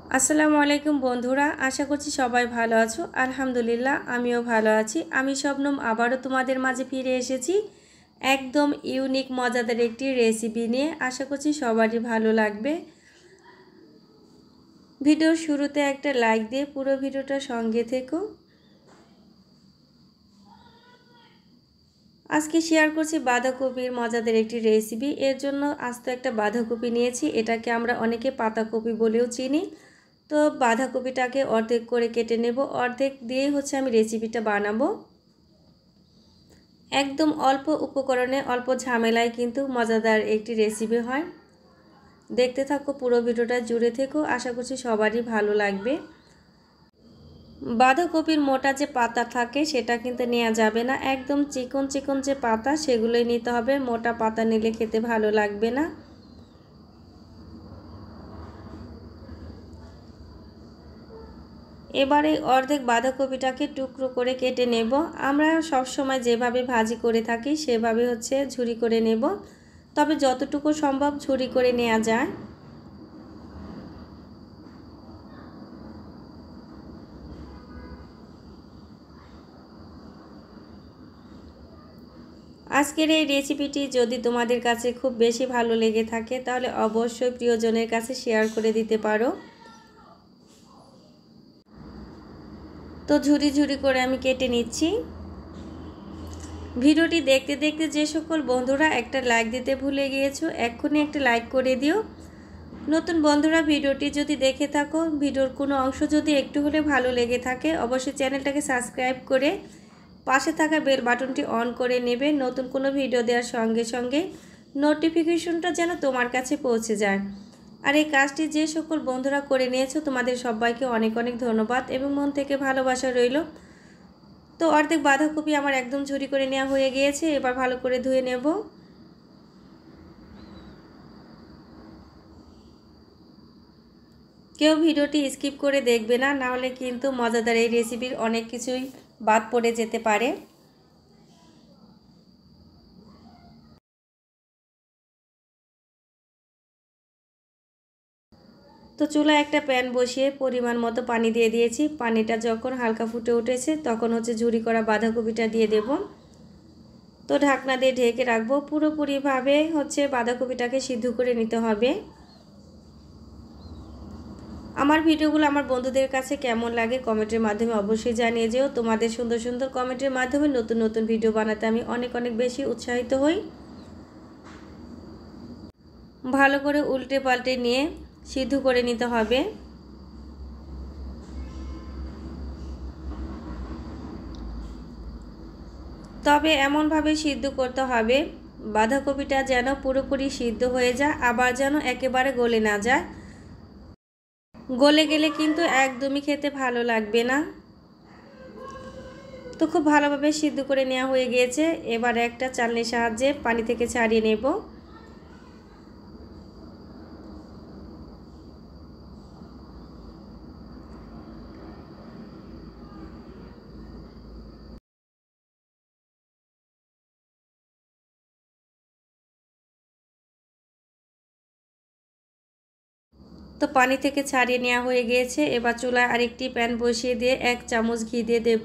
আসসালামু আলাইকুম বন্ধুরা, আশা করছি সবাই ভালো আছো। আলহামদুলিল্লাহ আমিও ভালো আছি। আমি শবনম আবারও তোমাদের মাঝে ফিরে এসেছি একদম ইউনিক মজাদার একটি রেসিপি নিয়ে। আশা করছি সবারই ভালো লাগবে। ভিডিওর শুরুতে একটা লাইক দিয়ে পুরো ভিডিওটা সঙ্গে থেকো। আজকে শেয়ার করছি বাঁধাকপির মজাদার একটি রেসিপি। এর জন্য আস্ত একটা বাঁধাকপি নিয়েছি, এটাকে আমরা অনেকে পাতাকপি বলেও চিনি। তো বাঁধাকপিটাকে অর্ধেক করে কেটে নেব। অর্ধেক দিয়েই আমি রেসিপিটা বানাবো। একদম অল্প উপকরণে অল্প ঝামেলায় কিন্তু মজাদার একটি রেসিপি হয়। দেখতে থাকো, পুরো ভিডিওটা জুড়ে থেকো, আশা করছি সবারই ভালো লাগবে। বাঁধাকপির মোটা যে পাতা থাকে সেটা কিন্তু নেওয়া যাবে না, একদম চিকন চিকন যে পাতা সেগুলোই নিতে হবে। মোটা পাতা নিলে খেতে ভালো লাগবে না। এবারে অর্ধেক বাঁধাকপিটাকে টুকরো করে কেটে নেব। আমরা সব সময় যেভাবে ভাজি করে থাকি সেভাবে ঝুরি করে নেব, তবে যতটুকু সম্ভব ঝুরি করে নেওয়া যায়। আজকের এই রেসিপিটি যদি তোমাদের কাছে খুব বেশি ভালো লেগে থাকে তাহলে অবশ্যই প্রিয়জনের কাছে শেয়ার করে দিতে পারো। তো ঝুরি ঝুরি করে আমি কেটে নিচ্ছি। ভিডিওটি দেখতে দেখতে যে সকল বন্ধুরা একটা লাইক দিতে ভুলে গিয়েছো, এক্ষুনি একটা লাইক করে দিও। নতুন বন্ধুরা ভিডিওটি যদি দেখে থাকো, ভিডিওর কোনো অংশ যদি একটু হলে ভালো লেগে থাকে, অবশ্যই চ্যানেলটাকে সাবস্ক্রাইব করে পাশে থাকা বেল বাটনটি অন করে নেবে। নতুন কোনো ভিডিও দেওয়ার সঙ্গে সঙ্গে নোটিফিকেশনটা যেন তোমার কাছে পৌঁছে যায়। আর এই কাজটি যে সকল বন্ধুরা করে নিয়েছো তোমাদের সবাইকে অনেক অনেক ধন্যবাদ এবং মন থেকে ভালোবাসা রইল। তো অর্ধেক বাঁধাকপি আমার একদম ঝুরি করে নেওয়া হয়ে গিয়েছে, এবার ভালো করে ধুয়ে নেব। কেউ ভিডিওটি স্কিপ করে দেখবে না, নাহলে কিন্তু মজাদার এই রেসিপির অনেক কিছুই বাদ পড়ে যেতে পারে। তো চুলায় একটা প্যান বসিয়ে পরিমাণ মতো পানি দিয়ে দিয়েছি। পানিটা যখন হালকা ফুটে উঠেছে তখন ঝুরি করা বাঁধাকপিটা দিয়ে দেব। তো ঢাকনা দিয়ে ঢেকে রাখবো। পুরোপুরিভাবে বাঁধাকপিটাকে সিদ্ধ করে নিতে হবে। আমার ভিডিওগুলো আমার বন্ধুদের কাছে কেমন লাগে কমেন্টের মাধ্যমে অবশ্যই জানিয়ে যেও। তোমাদের সুন্দর সুন্দর কমেন্টের মাধ্যমে নতুন নতুন ভিডিও বানাতে আমি অনেক অনেক বেশি উৎসাহিত হই। ভালো করে উল্টে পাল্টে নিয়ে সিদ্ধ করে নিতে হবে। তবে এমনভাবে সিদ্ধ করতে হবে বাঁধাকপিটা যেন পুরোপুরি সিদ্ধ হয়ে যায়, আবার যেন একেবারে গলে না যায়। গলে গেলে কিন্তু একদমই খেতে ভালো লাগবে না। তো খুব ভালোভাবে সিদ্ধ করে নেওয়া হয়ে গিয়েছে। এবার একটা চালনির সাহায্যে পানি থেকে ছাড়িয়ে নেব। তো পানি থেকে ছাড়িয়ে নেওয়া হয়ে গিয়েছে। এবার চুলায় আরেকটি প্যান বসিয়ে দিয়ে 1 চামচ ঘি দিয়ে দেব।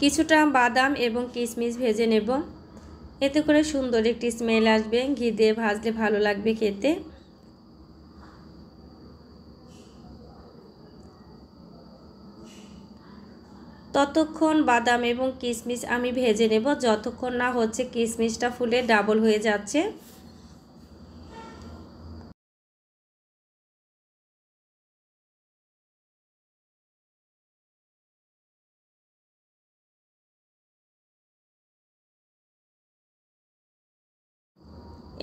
কিছুটা বাদাম এবং কিশমিশ ভেজে নেব, এতে করে সুন্দর একটি স্মেল আসবে। ঘি দিয়ে ভাজলে ভালো লাগবে খেতে। ততক্ষণ বাদাম এবং কিশমিশ আমি ভেজে নেব যতক্ষণ না কিশমিশটা ফুলে ডাবল হয়ে যাচ্ছে।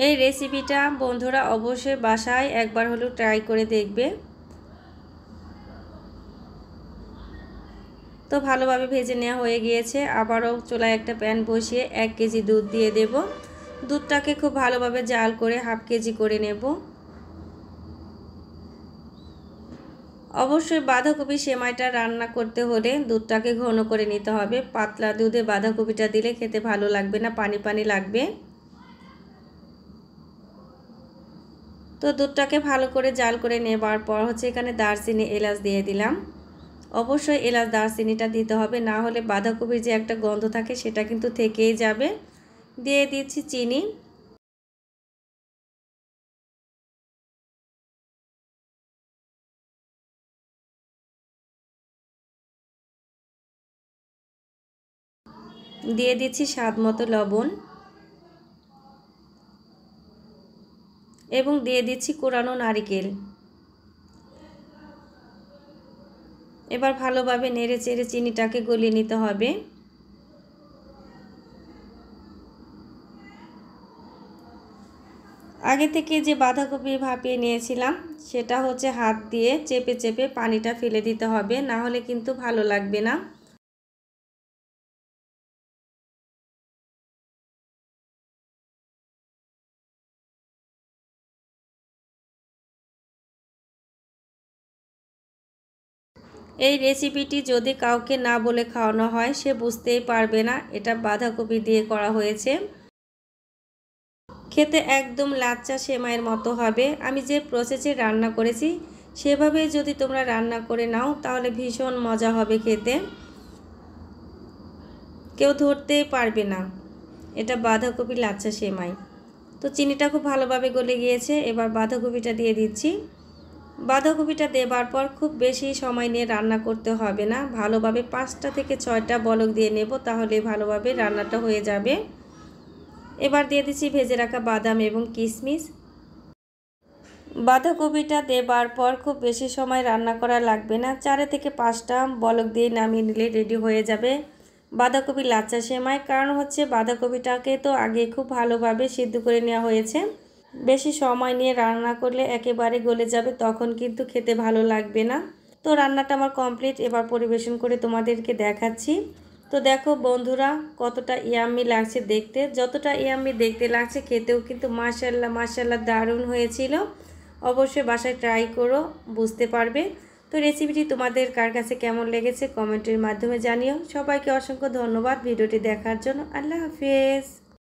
এই রেসিপিটা বন্ধুরা অবশ্যই বাসায় একবার হলেও ট্রাই করে দেখবে। তো ভালোভাবে ভেজে নেওয়া হয়ে গিয়েছে। আবারও চুলায় একটা প্যান বসিয়ে 1 কেজি দুধ দিয়ে দেব। দুধটাকে খুব ভালোভাবে জাল করে হাফ কেজি করে নেব। অবশ্যই বাঁধাকপি সেমাইটা রান্না করতে হলে দুধটাকে ঘন করে নিতে হবে। পাতলা দুধে বাঁধাকপিটা দিলে খেতে ভালো লাগবে না, পানি পানি লাগবে। তো দুধটাকে ভালো করে জাল করে নেবার পর হচ্ছে এখানে দারচিনি এলাচ দিয়ে দিলাম। অবশ্যই এলাচ দারচিনিটা দিতে হবে, না হলে বাঁধাকপির যে একটা গন্ধ থাকে সেটা কিন্তু থেকেই যাবে। দিয়ে দিচ্ছি চিনি। দিয়ে দিচ্ছি স্বাদ মতো লবণ এবং দিয়ে দিচ্ছি কোরানো নারকেল। এবার ভালোভাবে নেড়ে চেড়ে চিনিটাকে গলিয়ে নিতে হবে। আগে থেকে যে বাঁধাকপি ভাপিয়ে নিয়েছিলাম সেটা হচ্ছে হাত দিয়ে চেপে চেপে পানিটা ফেলে দিতে হবে, না হলে কিন্তু ভালো লাগবে না। এই রেসিপিটি যদি কাউকে না বলে খাওয়ানো হয় সে বুঝতেই পারবে না এটা বাঁধাকপি দিয়ে করা হয়েছে। খেতে একদম লাচ্চা সেমাইয়ের মতো হবে। আমি যে প্রসেসে রান্না করেছি সেভাবেই যদি তোমরা রান্না করে নাও তাহলে ভীষণ মজা হবে খেতে, কেউ ধরতেই পারবে না এটা বাঁধাকপি লাচ্চা সেমাই। তো চিনিটা খুব ভালোভাবে গলে গিয়েছে, এবার বাঁধাকপিটা দিয়ে দিচ্ছি। বাঁধাকপিটা দেবার পর খুব বেশি সময় নিয়ে রান্না করতে হবে না, ভালোভাবে 5টা থেকে 6টা বলক দিয়ে নেব, তাহলে ভালোভাবে রান্নাটা হয়ে যাবে। এবার দিয়ে দিচ্ছি ভেজে রাখা বাদাম এবং কিশমিশ। বাঁধাকপিটা দেবার পর খুব বেশি সময় রান্না করা লাগবে না, 4 থেকে 5টা বলক দিয়ে নামিয়ে নিলে রেডি হয়ে যাবে বাঁধাকপি লাচ্চা সেমাই। কারণ হচ্ছে বাঁধাকপিটাকে তো আগে খুব ভালোভাবে সিদ্ধ করে নেওয়া হয়েছে, বেশি সময় নিয়ে রান্না করলে একেবারে গলে যাবে, তখন কিন্তু খেতে ভালো লাগবে না। তো রান্নাটা আমার কমপ্লিট, এবার পরিবেশন করে তোমাদেরকে দেখাচ্ছি। তো দেখো বন্ধুরা কতটা ইয়াম্মি লাগছে দেখতে, যতটা ইয়াম্মি দেখতে লাগছে খেতেও কিন্তু মাশাআল্লাহ মাশাআল্লাহ দারুণ হয়েছিল। অবশ্যই বাসায় ট্রাই করো, বুঝতে পারবে। তো রেসিপিটি তোমাদের কার কাছে কেমন লেগেছে কমেন্টের মাধ্যমে জানিও। সবাইকে অসংখ্য ধন্যবাদ ভিডিওটি দেখার জন্য। আল্লাহ হাফেজ।